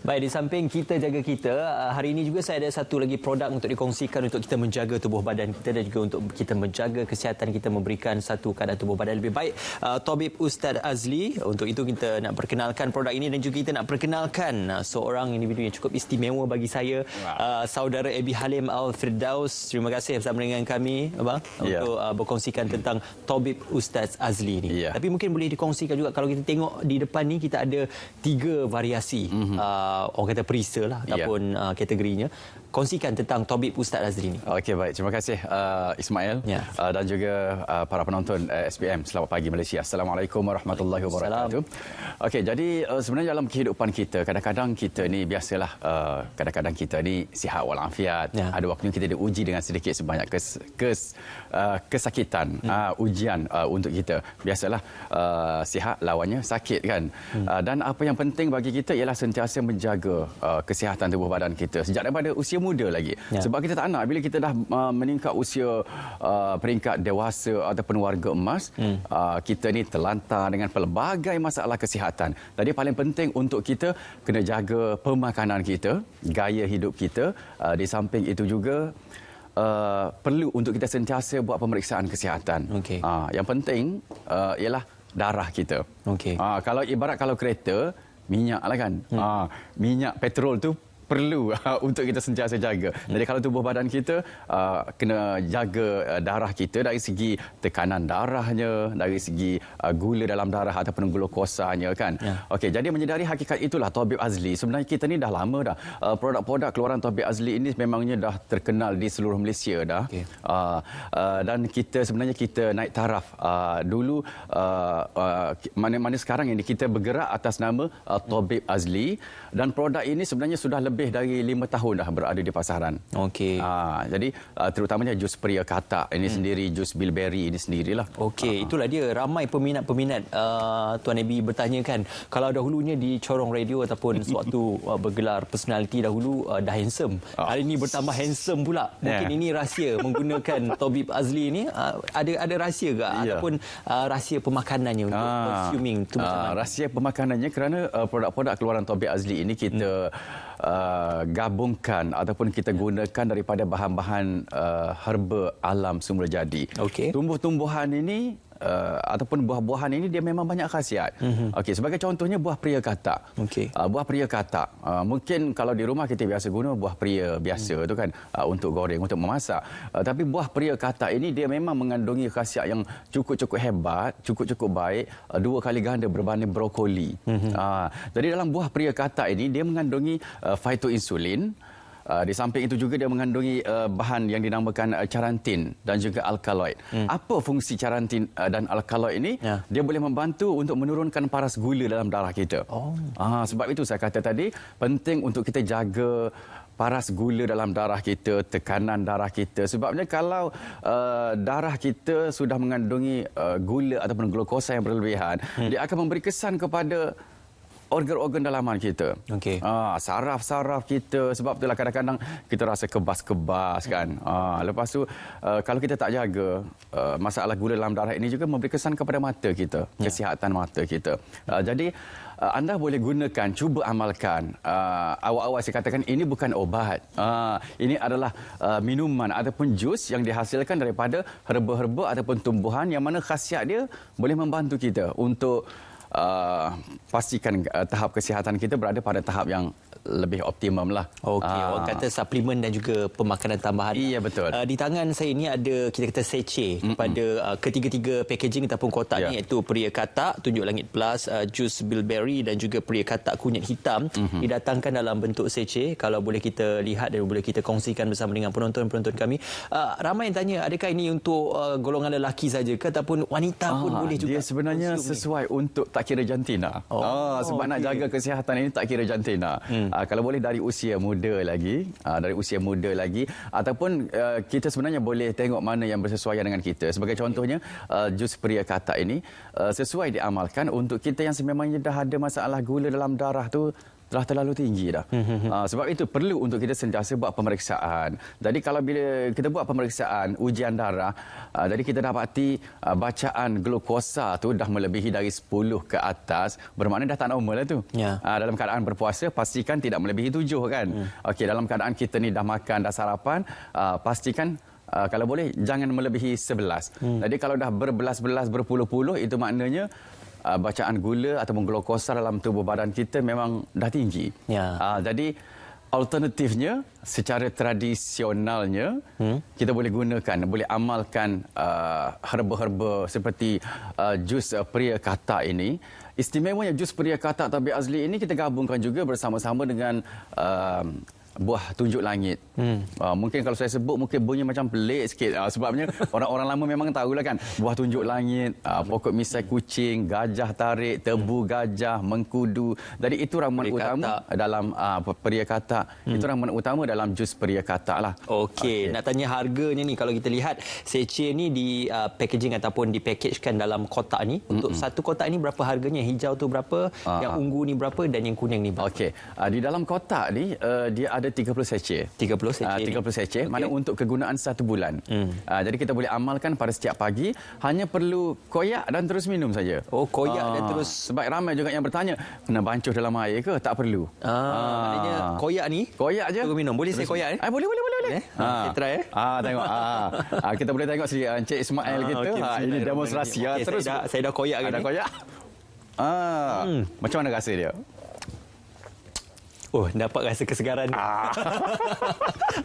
Baik, di samping kita jaga kita, hari ini juga saya ada satu lagi produk untuk dikongsikan untuk kita menjaga tubuh badan kita dan juga untuk kita menjaga kesihatan kita, memberikan satu keadaan tubuh badan lebih baik. Tabib Ustaz Azli, untuk itu kita nak perkenalkan produk ini dan juga kita nak perkenalkan seorang individu yang cukup istimewa bagi saya, saudara Abi Halim Al-Firdaus. Terima kasih bersama dengan kami, Abang, untuk berkongsikan tentang Tabib Ustaz Azli ni. Tapi mungkin boleh dikongsikan juga, kalau kita tengok di depan ni kita ada 3 variasi. Orang kata perisa lah ataupun kategorinya. Kongsikan tentang Tabib Ustaz Azli ni. Okey, baik. Terima kasih Ismail dan juga para penonton SPM. Selamat pagi Malaysia. Assalamualaikum warahmatullahi wabarakatuh. Okey, jadi sebenarnya dalam kehidupan kita, kadang-kadang kita ni biasalah, kadang-kadang kita ni sihat walafiat. Ada waktunya kita diuji dengan sedikit sebanyak kesakitan, ujian untuk kita. Biasalah, sihat lawannya sakit kan. Dan apa yang penting bagi kita ialah sentiasa menjaga kesihatan tubuh badan kita sejak daripada usia muda lagi. Sebab kita tak nak bila kita dah meningkat usia peringkat dewasa ataupun warga emas, kita ni terlantar dengan pelbagai masalah kesihatan. Jadi paling penting untuk kita kena jaga pemakanan kita, gaya hidup kita. Di samping itu juga perlu untuk kita sentiasa buat pemeriksaan kesihatan. Yang penting ialah darah kita. Kalau kereta, minyak lah kan. Minyak petrol tu perlu untuk kita sentiasa jaga. Jadi kalau tubuh badan kita kena jaga darah kita dari segi tekanan darahnya, dari segi gula dalam darah ataupun glukosanya kan. Okey, jadi menyedari hakikat itulah Tabib Azli. Sebenarnya kita ni dah lama dah. Produk-produk keluaran Tabib Azli ini memangnya dah terkenal di seluruh Malaysia dah. Dan kita sebenarnya kita naik taraf. Dulu mana-mana sekarang ini kita bergerak atas nama Tabib Azli, dan produk ini sebenarnya sudah lebih dari 5 tahun dah berada di pasaran. Jadi terutamanya jus pria katak ini sendiri, jus bilberry ini sendirilah. Itulah dia, ramai peminat-peminat Tuan Abi bertanyakan, kalau dahulunya di corong radio ataupun sewaktu bergelar personality dahulu dah handsome. Hari ini bertambah handsome pula. Mungkin ini rahsia menggunakan Tabib Azli ni, ada rahsia ke ataupun rahsia pemakanannya untuk consuming tu macam mana? Rahsia pemakanannya kerana produk-produk keluaran Tabib Azli ini kita gabungkan ataupun kita gunakan daripada bahan-bahan herba alam semula jadi. Tumbuh-tumbuhan ini ataupun buah-buahan ini dia memang banyak khasiat. Sebagai contohnya buah pria katak. Buah pria katak. Mungkin kalau di rumah kita biasa guna buah pria biasa tu kan, untuk goreng, untuk memasak. Tapi buah pria katak ini dia memang mengandungi khasiat yang cukup-cukup hebat, cukup-cukup baik, 2 kali ganda berbanding brokoli. Jadi dalam buah pria katak ini dia mengandungi phytoinsulin. Di samping itu juga dia mengandungi bahan yang dinamakan charantin dan juga alkaloid. Apa fungsi charantin dan alkaloid ini? Dia boleh membantu untuk menurunkan paras gula dalam darah kita. Sebab itu saya kata tadi, penting untuk kita jaga paras gula dalam darah kita, tekanan darah kita. Sebabnya kalau darah kita sudah mengandungi gula ataupun glukosa yang berlebihan, dia akan memberi kesan kepada organ-organ dalaman kita. Saraf-saraf kita. Sebab itulah kadang-kadang kita rasa kebas-kebas kan. Lepas tu kalau kita tak jaga, masalah gula dalam darah ini juga memberi kesan kepada mata kita, kesihatan mata kita. Jadi anda boleh gunakan, cuba amalkan. Awal-awal saya katakan ini bukan obat. Ini adalah minuman ataupun jus yang dihasilkan daripada herba-herba ataupun tumbuhan yang mana khasiat dia boleh membantu kita untuk pastikan tahap kesihatan kita berada pada tahap yang lebih optimum lah. Orang kata suplemen dan juga pemakanan tambahan. Iya, betul. Di tangan saya ini ada, kita kata sachet kepada ketiga-tiga packaging ataupun kotak ni, iaitu pria katak, tunjuk langit plus, jus bilberry dan juga pria katak kunyit hitam. Didatangkan dalam bentuk sachet. Kalau boleh kita lihat dan boleh kita kongsikan bersama dengan penonton-penonton kami. Ramai yang tanya, adakah ini untuk golongan lelaki saja ke ataupun wanita pun boleh juga? Dia sebenarnya sesuai untuk tak kira jantina. Sebab nak jaga kesihatan ini tak kira jantina. Kalau boleh dari usia muda lagi, ataupun kita sebenarnya boleh tengok mana yang bersesuaian dengan kita. Sebagai contohnya, jus pria katak ini sesuai diamalkan untuk kita yang sememangnya dah ada masalah gula dalam darah tu telah terlalu tinggi dah. Sebab itu perlu untuk kita sentiasa buat pemeriksaan. Jadi kalau bila kita buat pemeriksaan ujian darah, jadi kita dapati bacaan glukosa tu dah melebihi dari 10 ke atas, bermakna dah tak normal lah tu. Dalam keadaan berpuasa pastikan tidak melebihi 7 kan. Okey, dalam keadaan kita ni dah makan, dah sarapan, pastikan kalau boleh jangan melebihi 11. Jadi kalau dah berbelas-belas, berpuluh-puluh, itu maknanya bacaan gula ataupun glukosa dalam tubuh badan kita memang dah tinggi. Jadi alternatifnya secara tradisionalnya kita boleh gunakan, boleh amalkan herba-herba seperti jus pria katak ini. Istimewanya jus pria katak Tabib Azli ini kita gabungkan juga bersama-sama dengan buah tunjuk langit. Mungkin kalau saya sebut mungkin bunyi macam pelik sikit. Sebabnya orang-orang lama memang tahulah kan. Buah tunjuk langit, pokok misai kucing, gajah tarik, tebu gajah, mengkudu. Jadi itu ramuan utama dalam pria katak. Itu ramuan utama dalam jus pria katak lah. Okey, nak tanya harganya ni. Kalau kita lihat sachet ni di packaging ataupun dipackagekan dalam kotak ni. Untuk satu kotak ni berapa harganya? Hijau tu berapa? Yang ungu ni berapa? Dan yang kuning ni berapa? Okey, di dalam kotak ni dia ada 30 sachet. 30 sachet. 30 sachet, mana untuk kegunaan 1 bulan. Jadi kita boleh amalkan pada setiap pagi, hanya perlu koyak dan terus minum saja. Oh, koyak dan terus. Sebab ramai juga yang bertanya, kena bancuh dalam air ke? Tak perlu. Maknanya koyak ni, koyak je. terus minum. Boleh saya koyak? Boleh. Saya try. Tengok. Kita boleh tengok sini Encik Ismail kita. Ini demonstrasi. Terus saya dah koyak kan. Ada koyak. Macam mana rasa dia? Oh, dapat rasa kesegaran.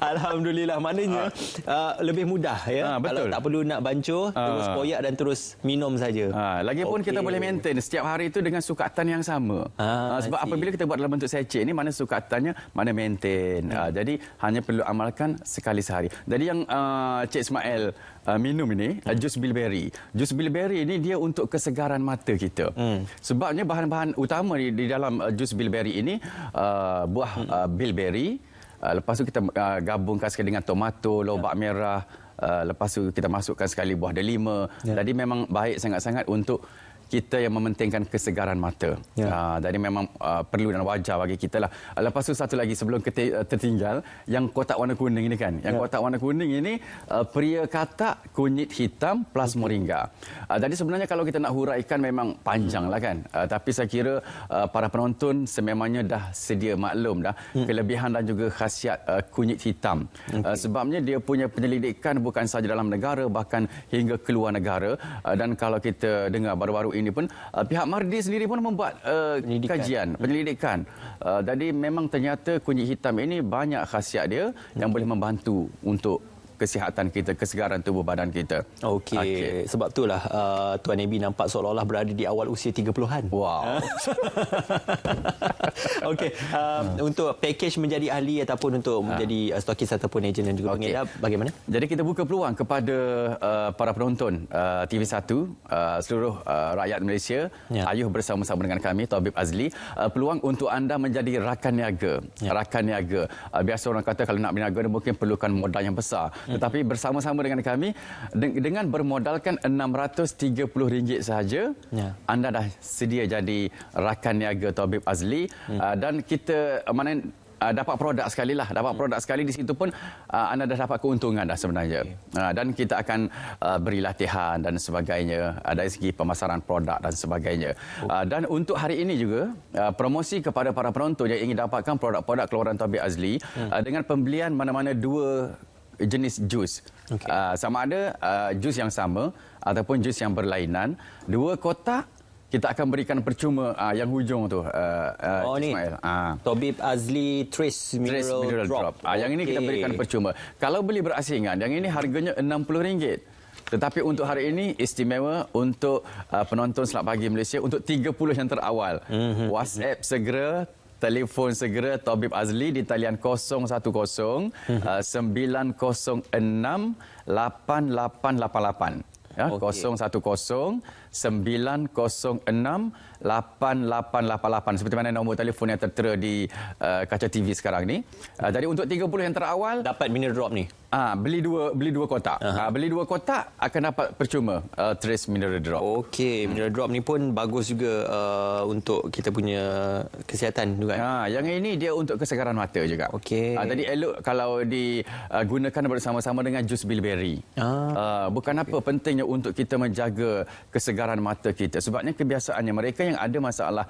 Alhamdulillah. Maknanya lebih mudah ya. Betul. Kalau tak perlu nak bancuh, terus koyak dan terus minum saja. Lagipun kita boleh maintain setiap hari itu dengan sukatan yang sama. Sebab apabila kita buat dalam bentuk sachet ini, mana sukatannya, mana maintain. Jadi hanya perlu amalkan sekali sehari. Jadi yang Cik Ismail minum ini, jus bilberry. Jus bilberry ini dia untuk kesegaran mata kita. Sebabnya bahan-bahan utama di dalam jus bilberry ini buah bilberry. Lepas tu kita gabungkan sekali dengan tomato, lobak merah. Lepas tu kita masukkan sekali buah delima. Jadi memang baik sangat-sangat untuk kita yang mementingkan kesegaran mata. Jadi memang perlu dan wajar bagi kita lah. Lepas tu satu lagi sebelum kita tertinggal, yang kotak warna kuning ini kan. Yang kotak warna kuning ini pria katak kunyit hitam plus moringa. Jadi sebenarnya kalau kita nak huraikan memang panjang lah kan. Tapi saya kira para penonton sememangnya dah sedia maklum dah kelebihan dan juga khasiat kunyit hitam. Sebabnya dia punya penyelidikan bukan sahaja dalam negara, bahkan hingga keluar negara. Dan kalau kita dengar baru-baru ini pun pihak Mardi sendiri pun membuat kajian, penyelidikan. Jadi memang ternyata kunyit hitam ini banyak khasiat dia yang boleh membantu untuk kesihatan kita, kesegaran tubuh badan kita. Okey. Sebab itulah Tuan Ebi nampak seolah-olah berada di awal usia 30-an. Wow. Okey. Untuk package menjadi ahli ataupun untuk menjadi stokis ataupun ejen dan juga pengedar, bagaimana? Jadi kita buka peluang kepada para penonton TV1, seluruh rakyat Malaysia, ayuh bersama-sama dengan kami, Tabib Azli, peluang untuk anda menjadi rakan niaga. Rakan niaga. Biasa orang kata kalau nak berniaga mungkin perlukan modal yang besar. Tetapi bersama-sama dengan kami, dengan bermodalkan RM630 sahaja, anda dah sedia jadi rakan niaga Tabib Azli. Dan kita dapat produk sekali lah. Dapat produk sekali di situ pun anda dah dapat keuntungan dah sebenarnya. Dan kita akan beri latihan dan sebagainya dari segi pemasaran produk dan sebagainya. Dan untuk hari ini juga promosi kepada para penonton yang ingin dapatkan produk-produk keluaran Tabib Azli dengan pembelian mana-mana 2 jenis jus. Sama ada jus yang sama ataupun jus yang berlainan, 2 kotak kita akan berikan percuma yang hujung tu. Ni Tabib Azli Trace Mineral Drop. Yang ini kita berikan percuma. Kalau beli berasingan, yang ini harganya RM60. Tetapi untuk hari ini istimewa untuk penonton Selamat Pagi Malaysia, untuk 30 yang terawal. WhatsApp segera, telefon segera Tabib Azli di talian 010 906 8888. 010 906 8888 seperti mana nombor telefon yang tertera di kaca TV sekarang ni. Jadi untuk 30 yang terawal dapat mineral drop ni. Beli dua kotak. Beli 2 kotak akan dapat percuma Trace Mineral Drop. Okey, mineral drop ni pun bagus juga untuk kita punya kesihatan juga. Yang ini dia untuk kesegaran mata juga. Okey. Jadi elok kalau digunakan bersama-sama dengan jus bilberry. Bukan apa pentingnya untuk kita menjaga kesegaran mata kita. Sebabnya kebiasaannya mereka yang ada masalah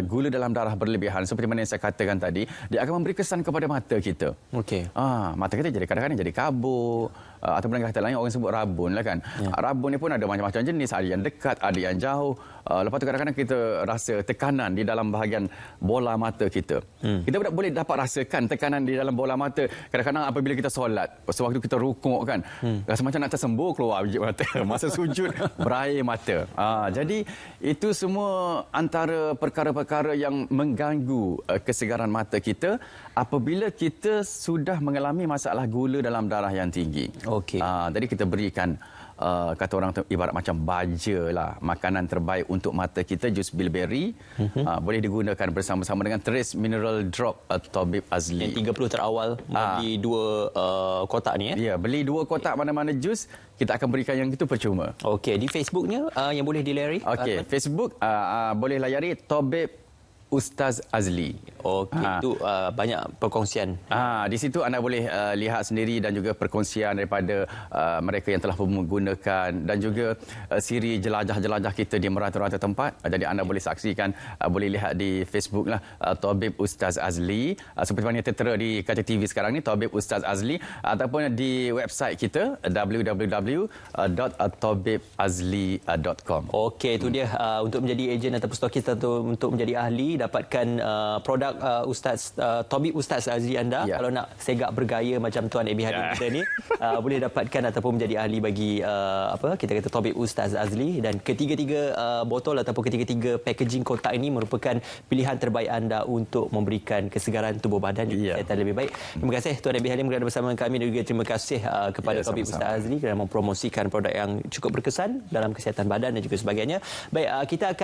gula dalam darah berlebihan seperti mana yang saya katakan tadi, dia akan memberi kesan kepada mata kita. Okey. Mata kita jadi kadang-kadang jadi kabur, ataupun dengan kata lain orang sebut rabun lah kan. Rabun ni pun ada macam-macam jenis, ada yang dekat, ada yang jauh. Lepas tu kadang-kadang kita rasa tekanan di dalam bahagian bola mata kita. Kita boleh dapat rasakan tekanan di dalam bola mata kadang-kadang apabila kita solat. Sewaktu kita rukuk kan, rasa macam nak tersembur keluar biji mata. Masa sujud berair mata. Jadi itu semua antara perkara-perkara yang mengganggu kesegaran mata kita apabila kita sudah mengalami masalah gula dalam darah yang tinggi. Okey. Jadi kita berikan kata orang ibarat macam baja lah, makanan terbaik untuk mata kita, jus bilberry. Boleh digunakan bersama-sama dengan Trace Mineral Drop Tabib Azli. Yang 30 terawal beli 2 kotak ni Ya, beli 2 kotak mana-mana jus, kita akan berikan yang itu percuma. Okey, di Facebooknya yang boleh dilayari? Okey, Facebook boleh layari Tabib Ustaz Azli. Okey, itu banyak perkongsian. Di situ anda boleh lihat sendiri dan juga perkongsian daripada mereka yang telah menggunakan dan juga siri jelajah-jelajah kita di merata-rata tempat. Jadi anda boleh saksikan, boleh lihat di Facebook lah, Tabib Ustaz Azli. Seperti mana yang tertera di kaca TV sekarang ni, Tabib Ustaz Azli, ataupun di website kita www.tabibazli.com. Okey, itu dia untuk menjadi ejen ataupun stokis atau untuk menjadi ahli, dapatkan produk Tabib Ustaz Azli anda. Kalau nak segak bergaya macam Tuan Abi Hadim kita ni, boleh dapatkan ataupun menjadi ahli bagi kita kata Tabib Ustaz Azli. Dan ketiga-tiga botol ataupun ketiga-tiga packaging kotak ini merupakan pilihan terbaik anda untuk memberikan kesegaran tubuh badan dan kesihatan lebih baik. Terima kasih Tuan Abi Hadim berada bersama kami dan juga terima kasih kepada Tabib Ustaz Azli kerana mempromosikan produk yang cukup berkesan dalam kesihatan badan dan juga sebagainya. Baik, kita akan